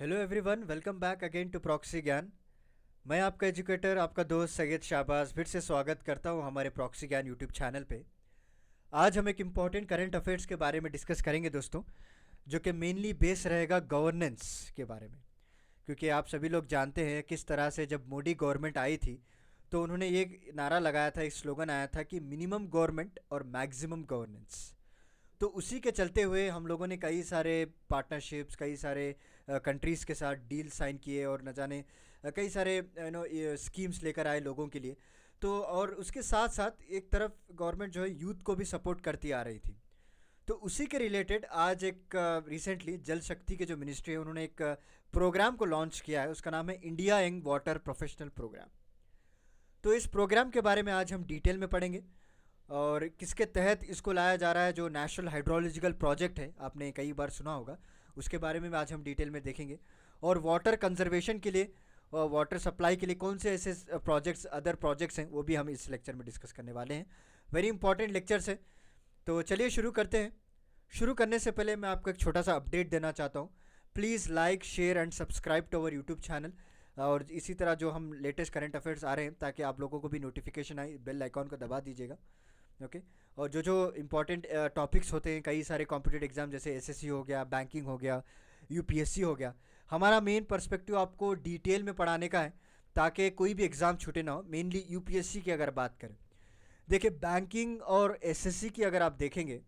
Hello everyone, welcome back again to Proxy Gyan. मैं आपका educator, आपका दोस्त सैयद शाहबाज फिर से स्वागत करता हूं हमारे प्रॉक्सी ज्ञान यूट्यूब चैनल पे। आज हम एक इम्पॉर्टेंट करंट अफेयर्स के बारे में डिस्कस करेंगे दोस्तों, जो कि मेनली बेस रहेगा गवर्नेंस के बारे में। क्योंकि आप सभी लोग जानते हैं किस तरह से जब मोदी गवर्नमेंट आई थी तो उन्होंने ये नारा लगाया था, एक स्लोगन आया था कि मिनिमम गवर्नमेंट और मैक्सिमम गवर्नेंस। तो उसी के चलते हुए हम लोगों ने कई सारे पार्टनरशिप्स, कई सारे कंट्रीज़ के साथ डील साइन किए और न जाने कई सारे स्कीम्स लेकर आए लोगों के लिए। तो और उसके साथ साथ एक तरफ गवर्नमेंट जो है यूथ को भी सपोर्ट करती आ रही थी। तो उसी के रिलेटेड आज एक रिसेंटली जल शक्ति के जो मिनिस्ट्री है उन्होंने एक प्रोग्राम को लॉन्च किया है, उसका नाम है India young water professional programme. तो इस प्रोग्राम के बारे में आज हम डिटेल में पढ़ेंगे और किसके तहत इसको लाया जा रहा है। जो नेशनल हाइड्रोलॉजिकल प्रोजेक्ट है, आपने कई बार सुना होगा, उसके बारे में आज हम डिटेल में देखेंगे। और वाटर कंजर्वेशन के लिए और वाटर सप्लाई के लिए कौन से ऐसे प्रोजेक्ट्स, अदर प्रोजेक्ट्स हैं, वो भी हम इस लेक्चर में डिस्कस करने वाले हैं। वेरी इंपॉर्टेंट लेक्चर्स है। तो चलिए शुरू करते हैं। शुरू करने से पहले मैं आपको एक छोटा सा अपडेट देना चाहता हूँ। Please like, share and subscribe to our YouTube channel. और इसी तरह जो हम लेटेस्ट करंट अफेयर्स आ रहे हैं ताकि आप लोगों को भी नोटिफिकेशन आए, बेल आइकॉन को दबा दीजिएगा। ओके। और जो जो इम्पोर्टेंट टॉपिक्स होते हैं, कई सारे कॉम्पिटेटिव एग्जाम जैसे एसएससी हो गया, बैंकिंग हो गया, यूपीएससी हो गया, हमारा मेन पर्सपेक्टिव आपको डिटेल में पढ़ाने का है ताकि कोई भी एग्ज़ाम छूटे ना हो। मेनली यूपीएससी की अगर बात करें, देखिए बैंकिंग और एसएससी की अगर आप देखेंगे,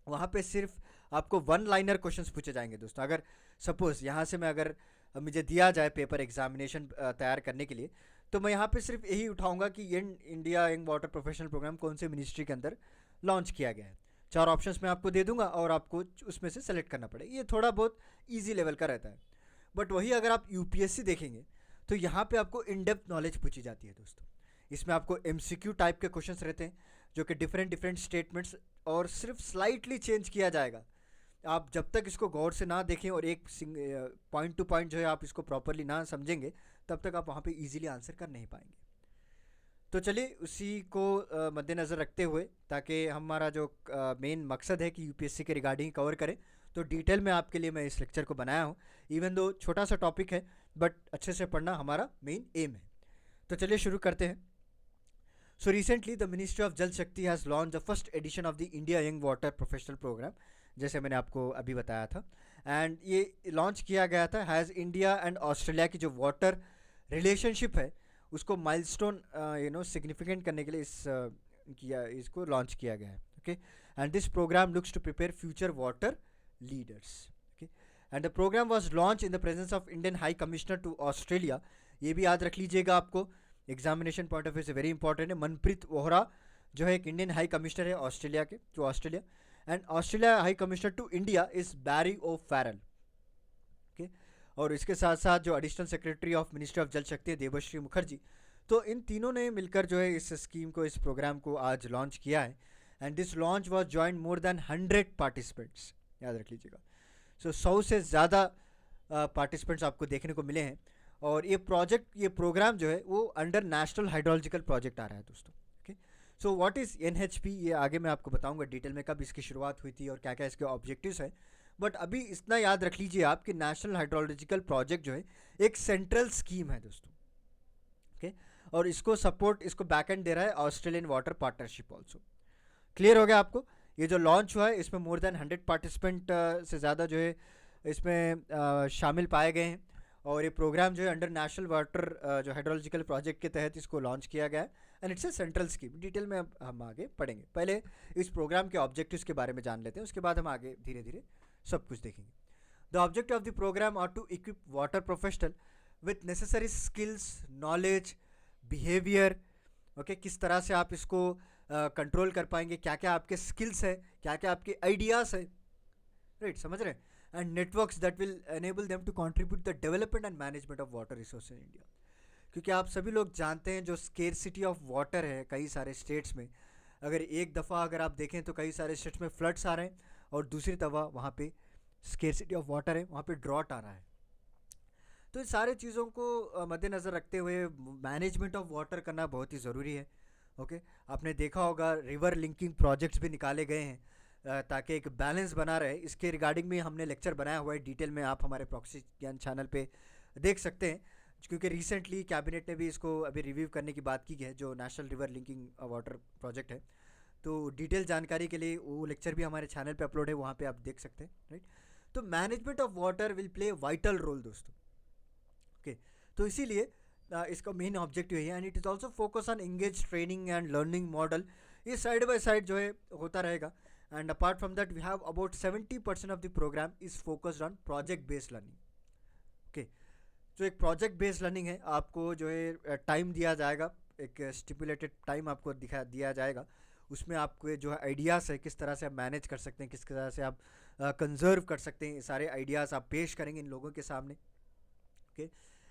वहाँ पे सिर्फ आपको वन लाइनर क्वेश्चंस पूछे जाएंगे दोस्तों। अगर सपोज़ यहाँ से मैं अगर मुझे दिया जाए पेपर एग्जामिनेशन तैयार करने के लिए, तो मैं यहाँ पे सिर्फ यही उठाऊंगा कि ये India young water professional programme कौन से मिनिस्ट्री के अंदर लॉन्च किया गया है। चार ऑप्शंस मैं आपको दे दूंगा और आपको उसमें से सेलेक्ट करना पड़ेगा। ये थोड़ा बहुत ईजी लेवल का रहता है। बट वही अगर आप यूपीएससी देखेंगे तो यहाँ पे आपको इन डेप्थ नॉलेज पूछी जाती है दोस्तों। इसमें आपको एमसीक्यू टाइप के क्वेश्चंस रहते हैं, जो कि डिफरेंट डिफरेंट स्टेटमेंट्स और सिर्फ स्लाइटली चेंज किया जाएगा। आप जब तक इसको गौर से ना देखें और एक पॉइंट टू पॉइंट जो है आप इसको प्रॉपरली ना समझेंगे, तब तक आप वहाँ पे इजीली आंसर कर नहीं पाएंगे। तो चलिए उसी को मद्देनज़र रखते हुए, ताकि हमारा जो मेन मकसद है कि यूपीएससी के रिगार्डिंग कवर करें, तो डिटेल में आपके लिए मैं इस लेक्चर को बनाया हूँ। इवन दो छोटा सा टॉपिक है, बट अच्छे से पढ़ना हमारा मेन एम है। तो चलिए शुरू करते हैं। So recently, the Ministry of Jal Shakti has launched the first edition of the India Young Water Professional Program, जैसे मैंने आपको अभी बताया था। एंड ये लॉन्च किया गया था हैज़ इंडिया एंड ऑस्ट्रेलिया की जो वाटर रिलेशनशिप है उसको माइलस्टोन सिग्निफिकेंट करने के लिए इसको लॉन्च किया गया है। Okay. And this programme looks to prepare future water leaders. Okay. And the programme was launched in the presence of Indian high commissioner to Australia. ये भी याद रख लीजिएगा, आपको एग्जामिनेशन पॉइंट ऑफ व्यू से वेरी इंपॉर्टेंट है। मनप्रीत वोहरा जो है एक इंडियन हाई कमिश्नर है ऑस्ट्रेलिया के, to Australia. And Australia high commissioner to India is Barry O Farrell. Okay. और इसके साथ साथ जो additional secretary of ministry of जल शक्ति है देवश्री मुखर्जी। तो इन तीनों ने मिलकर जो है इस स्कीम को, इस प्रोग्राम को आज लॉन्च किया है। And this launch was join more than 100 participants, याद रख लीजिएगा। सो 100 से ज़्यादा पार्टिसिपेंट्स आपको देखने को मिले हैं। और ये प्रोग्राम जो है वो अंडर नेशनल हाइड्रोलॉजिकल प्रोजेक्ट आ रहा है दोस्तों। Okay. So what is NHP, ये आगे मैं आपको बताऊंगा डिटेल में कब इसकी शुरुआत हुई थी और क्या क्या इसके ऑब्जेक्टिव्स हैं। बट अभी इतना याद रख लीजिए आप कि नेशनल हाइड्रोलॉजिकल प्रोजेक्ट जो है एक सेंट्रल स्कीम है दोस्तों। ओके। और इसको सपोर्ट, इसको बैक एंड दे रहा है Australian water partnership also. Clear हो गया आपको? ये जो लॉन्च हुआ है इसमें मोर देन 100 पार्टिसिपेंट से ज़्यादा जो है इसमें शामिल पाए गए हैं। और ये प्रोग्राम जो है अंडर नेशनल वाटर जो हाइड्रोलॉजिकल प्रोजेक्ट के तहत इसको लॉन्च किया गया है। And it's a central scheme. Detail में अब हम आगे पढ़ेंगे। पहले इस प्रोग्राम के ऑब्जेक्टिव्स के बारे में जान लेते हैं, उसके बाद हम आगे धीरे धीरे सब कुछ देखेंगे। The objective of the programme are to equip water professional with necessary skills, knowledge, behaviour. Okay. किस तरह से आप इसको कंट्रोल कर पाएंगे, क्या क्या आपके स्किल्स है, क्या क्या आपके आइडियाज़ है, राइट, समझ रहे हैं। And networks that will enable them to contribute the development and management of water resource in India. क्योंकि आप सभी लोग जानते हैं जो स्केरसिटी ऑफ वाटर है कई सारे स्टेट्स में। अगर एक दफ़ा अगर आप देखें तो कई सारे स्टेट्स में फ्लड्स आ रहे हैं और दूसरी दफ़ा वहाँ पे स्केरसिटी ऑफ वाटर है, वहाँ पे ड्रॉट आ रहा है। तो इन सारे चीज़ों को मद्देनज़र रखते हुए मैनेजमेंट ऑफ वाटर करना बहुत ही ज़रूरी है। ओके। आपने देखा होगा रिवर लिंकिंग प्रोजेक्ट्स भी निकाले गए हैं ताकि एक बैलेंस बना रहे। इसके रिगार्डिंग में हमने लेक्चर बनाया हुआ है डिटेल में, आप हमारे प्रॉक्सी ज्ञान चैनल पे देख सकते हैं, क्योंकि रिसेंटली कैबिनेट ने भी इसको अभी रिव्यू करने की बात की है, जो national river linking water project है। तो डिटेल जानकारी के लिए वो लेक्चर भी हमारे चैनल पे अपलोड है, वहाँ पे आप देख सकते हैं, राइट। तो management of water will play vital role दोस्तों, ओके। तो इसीलिए इसका मेन ऑब्जेक्टिव है, and it is also focus on engage training and learning model. ये साइड बाय साइड जो है होता रहेगा। And apart from that we have about 70% of the programme is focused on project based learning, okay. जो एक project based learning है, आपको जो है टाइम दिया जाएगा, एक स्टिपुलेटेड टाइम आपको दिया जाएगा। उसमें आपको जो है आइडियाज़ है, किस तरह से आप मैनेज कर सकते हैं, किस तरह से आप कंजर्व कर सकते हैं, ये सारे आइडियाज़ आप पेश करेंगे इन लोगों के सामने, okay.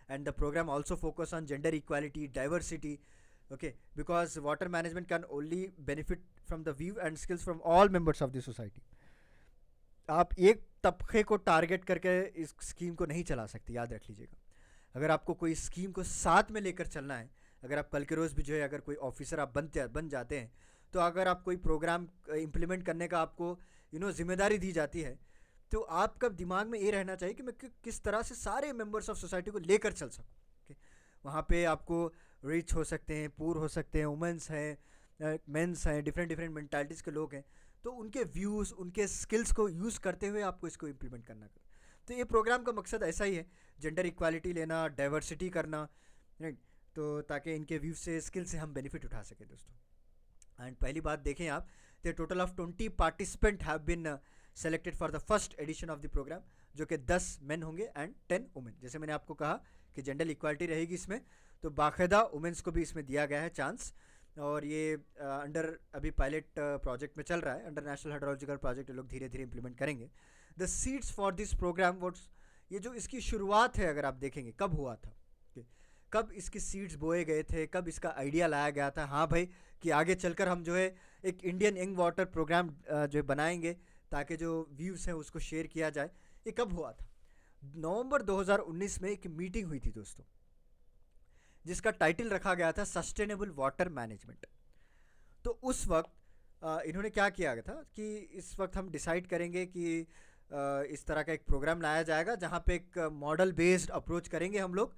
And the program also focus on gender equality, diversity, okay, because water management can only benefit from the view and skills from all members of the society. आप एक तबके को टारगेट करके इस स्कीम को नहीं चला सकते, याद रख लीजिएगा। अगर आपको कोई स्कीम को साथ में लेकर चलना है, अगर आप कल के रोज़ भी जो है अगर कोई ऑफिसर आप बन जाते हैं, तो अगर आप कोई प्रोग्राम इम्प्लीमेंट करने का आपको जिम्मेदारी दी जाती है, तो आपका दिमाग में ये रहना चाहिए कि मैं किस तरह से सारे मेंबर्स ऑफ सोसाइटी को लेकर चल सकूँ, okay? वहाँ पे आपको रिच हो सकते हैं, पुअर हो सकते हैं, वुमेंस हैं, मेंस हैं, डिफरेंट डिफरेंट मेंटालिटीज़ के लोग हैं। तो उनके व्यूज़, उनके स्किल्स को यूज़ करते हुए आपको इसको इम्प्लीमेंट करना। तो ये प्रोग्राम का मकसद ऐसा ही है, जेंडर इक्वालिटी लेना, डाइवर्सिटी करना, राइट। तो ताकि इनके व्यूज से, स्किल से हम बेनिफिट उठा सकें दोस्तों। एंड पहली बात देखें आप, the total of 20 participant have been selected for the first edition of the program, जो कि 10 मेन होंगे एंड 10 वुमेन। जैसे मैंने आपको कहा कि जेंडर इक्वालिटी रहेगी इसमें, तो बाकायदा वुमेंस को भी इसमें दिया गया है चांस। और ये अंडर अभी पायलट प्रोजेक्ट में चल रहा है, अंडर नेशनल हाइड्रोलॉजिकल प्रोजेक्ट, लोग धीरे धीरे इंप्लीमेंट करेंगे। The seeds for this program votes, ये जो इसकी शुरुआत है अगर आप देखेंगे कब हुआ था, कब इसकी सीड्स बोए गए थे, कब इसका आइडिया लाया गया था, हाँ भाई, कि आगे चलकर हम जो है एक इंडियन यंग वाटर प्रोग्राम जो बनाएंगे ताकि जो व्यूज़ हैं उसको शेयर किया जाए। ये कब हुआ था? नवंबर 2019 में एक मीटिंग हुई थी दोस्तों, जिसका टाइटल रखा गया था सस्टेनेबल वाटर मैनेजमेंट। तो उस वक्त इन्होंने क्या किया गया था कि इस वक्त हम डिसाइड करेंगे कि इस तरह का एक प्रोग्राम लाया जाएगा जहाँ पे एक मॉडल बेस्ड अप्रोच करेंगे हम लोग,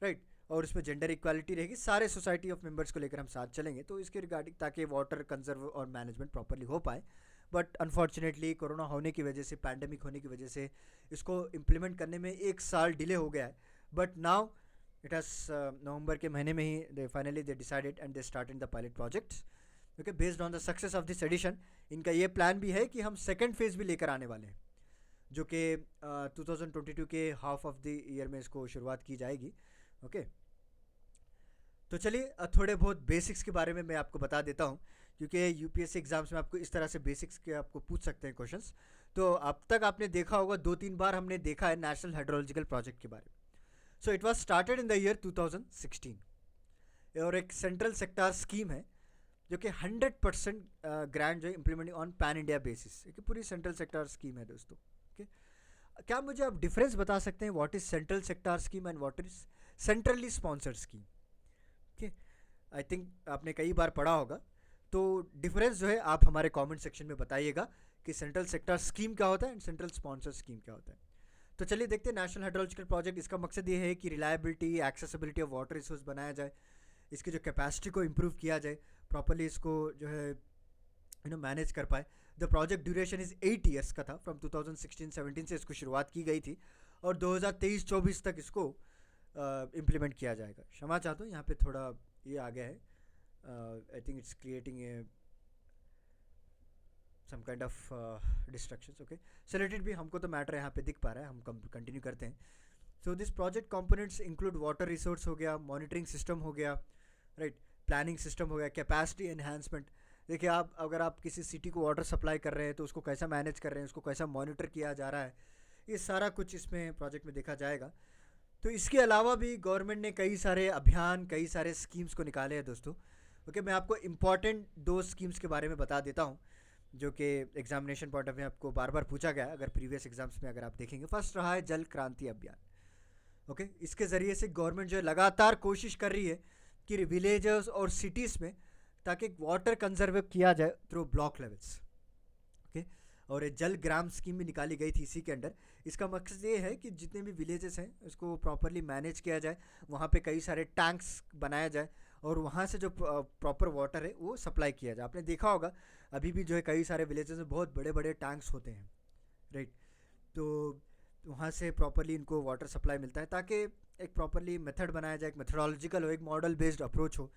राइट। और उसमें जेंडर इक्वालिटी रहेगी, सारे सोसाइटी ऑफ मेंबर्स को लेकर हम साथ चलेंगे, तो इसके रिगार्डिंग ताकि वाटर कंजर्व और मैनेजमेंट प्रॉपरली हो पाए। बट अनफॉर्चुनेटली कोरोना होने की वजह से, पैंडमिक होने की वजह से इसको इम्प्लीमेंट करने में 1 साल डिले हो गया है। बट नाउ इट हैज़ नवंबर के महीने में ही they finally they decided and they started the pilot projects, okay. Based on the success of this edition, इनका ये प्लान भी है कि हम सेकेंड फेज़ भी लेकर आने वाले हैं, जो कि 2022 के हाफ ऑफ द ईयर में इसको शुरुआत की जाएगी, ओके। तो चलिए थोड़े बहुत बेसिक्स के बारे में मैं आपको बता देता हूँ, क्योंकि यूपीएससी एग्जाम्स में आपको इस तरह से बेसिक्स के आपको पूछ सकते हैं क्वेश्चंस। तो अब तक आपने देखा होगा, 2-3 बार हमने देखा है नेशनल हाइड्रोलॉजिकल प्रोजेक्ट के बारे में। So it was started in the year 2016 और एक सेंट्रल सेक्टर स्कीम है जो कि 100% ग्रांट जो है implementing on pan India basis, एक पूरी सेंट्रल सेक्टर स्कीम है दोस्तों, ओके। क्या मुझे आप डिफरेंस बता सकते हैं, what is central sector scheme and what is centrally sponsored scheme? Okay, I think आपने कई बार पढ़ा होगा, तो डिफरेंस जो है आप हमारे कमेंट सेक्शन में बताइएगा कि सेंट्रल सेक्टर स्कीम क्या होता है एंड सेंट्रल स्पॉन्सर स्कीम क्या होता है। तो चलिए देखते हैं नेशनल हाइड्रोलॉजिकल प्रोजेक्ट। इसका मकसद ये है कि reliability, accessibility of water resource बनाया जाए, इसकी जो कैपेसिटी को इम्प्रूव किया जाए, प्रॉपरली इसको जो है मैनेज कर पाए। The project duration is 8 years का था, फ्रॉम 2016-17 से इसको शुरुआत की गई थी और 2023-24 तक इसको इम्प्लीमेंट किया जाएगा। क्षमा चाहता हूँ, यहाँ पे थोड़ा ये आ गया है, I think it's creating a some kind of destructions, okay. Related भी हमको तो मैटर यहाँ पे दिख पा रहा है, हम कंटिन्यू करते हैं। So this project components include water resource हो गया, मॉनिटरिंग सिस्टम हो गया, राइट, प्लानिंग सिस्टम हो गया, कैपेसिटी एनहांसमेंट। देखिए आप अगर आप किसी सिटी को वाटर सप्लाई कर रहे हैं तो उसको कैसा मैनेज कर रहे हैं, उसको कैसा मॉनिटर किया जा रहा है, ये सारा कुछ इसमें प्रोजेक्ट में देखा जाएगा। तो इसके अलावा भी गवर्नमेंट ने कई सारे अभियान, कई सारे स्कीम्स को निकाले हैं दोस्तों, ओके। मैं आपको इम्पॉर्टेंट 2 स्कीम्स के बारे में बता देता हूँ जो कि एग्जामिनेशन पॉइंट ऑफ व्यू आपको बार बार पूछा गया है अगर प्रीवियस एग्जाम्स में अगर आप देखेंगे। फर्स्ट रहा है जल क्रांति अभियान, ओके। इसके ज़रिए से गवर्नमेंट जो है लगातार कोशिश कर रही है कि विलेजेस और सिटीज़ में ताकि वाटर कंजर्व किया जाए थ्रू ब्लॉक लेवल्स, ओके। और एक जल ग्राम स्कीम भी निकाली गई थी इसी के अंडर। इसका मकसद ये है कि जितने भी विलेजेस हैं उसको प्रॉपरली मैनेज किया जाए, वहाँ पे कई सारे टैंक्स बनाया जाए और वहाँ से जो प्रॉपर वाटर है वो सप्लाई किया जाए। आपने देखा होगा अभी भी जो है कई सारे विलेजेस में बहुत बड़े बड़े टैंक्स होते हैं, राइट। तो वहाँ से प्रॉपरली इनको वाटर सप्लाई मिलता है ताकि एक प्रॉपरली मेथड बनाया जाए, एक मेथडोलॉजिकल हो, एक मॉडल बेस्ड अप्रोच हो,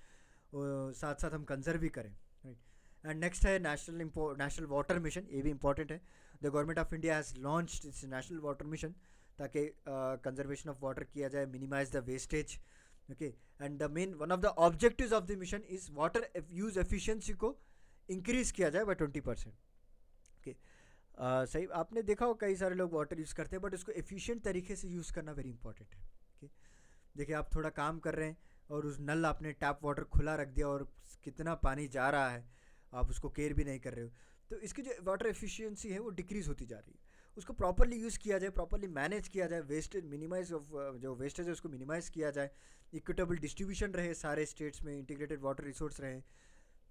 साथ साथ हम कंजर्व भी करें, राइट। एंड नेक्स्ट है नेशनल वाटर मिशन। ये भी इंपॉर्टेंट है। The government of India has launched its national water mission ताकि कंजर्वेशन ऑफ वाटर किया जाए, minimize the wastage, okay. And the main one of the objectives of the mission is water use efficiency को increase किया जाए bye 20%, okay. सही, आपने देखा हो कई सारे लोग वाटर यूज़ करते हैं बट उसको एफिशिएंट तरीके से यूज़ करना वेरी इंपॉर्टेंट है, ओके। देखिए आप थोड़ा काम कर रहे हैं और उस नल आपने टैप वाटर खुला रख दिया और कितना पानी जा रहा है, आप उसको केयर भी नहीं कर रहे हो, तो इसकी जो वाटर एफिशिएंसी है वो डिक्रीज़ होती जा रही है। उसको प्रॉपरली यूज़ किया जाए, प्रॉपरली मैनेज किया जाए, वेस्टेज मिनिमाइज ऑफ जो वेस्टेज है उसको मिनिमाइज़ किया जाए, इक्विटेबल डिस्ट्रीब्यूशन रहे सारे स्टेट्स में, इंटीग्रेटेड वाटर रिसोर्स रहे,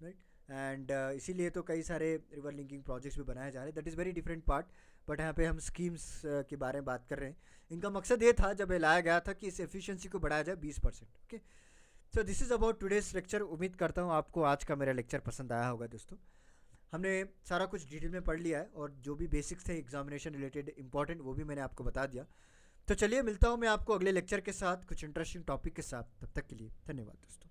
राइट। एंड इसीलिए तो कई सारे रिवर लिंकिंग प्रोजेक्ट्स भी बनाए जा रहे हैं। That is very different part, but यहाँ पे हम स्कीम्स के बारे में बात कर रहे हैं। इनका मकसद ये था जब ये लाया गया था कि इस एफिशिएंसी को बढ़ाया जाए 20%, okay. So this is about today's lecture. उम्मीद करता हूँ आपको आज का मेरा लेक्चर पसंद आया होगा दोस्तों। हमने सारा कुछ डिटेल में पढ़ लिया है और जो भी बेसिक्स थे एग्जामिनेशन रिलेटेड इंपॉर्टेंट वो भी मैंने आपको बता दिया। तो चलिए मिलता हूँ मैं आपको अगले लेक्चर के साथ कुछ इंटरेस्टिंग टॉपिक के साथ। तब तक के लिए धन्यवाद दोस्तों।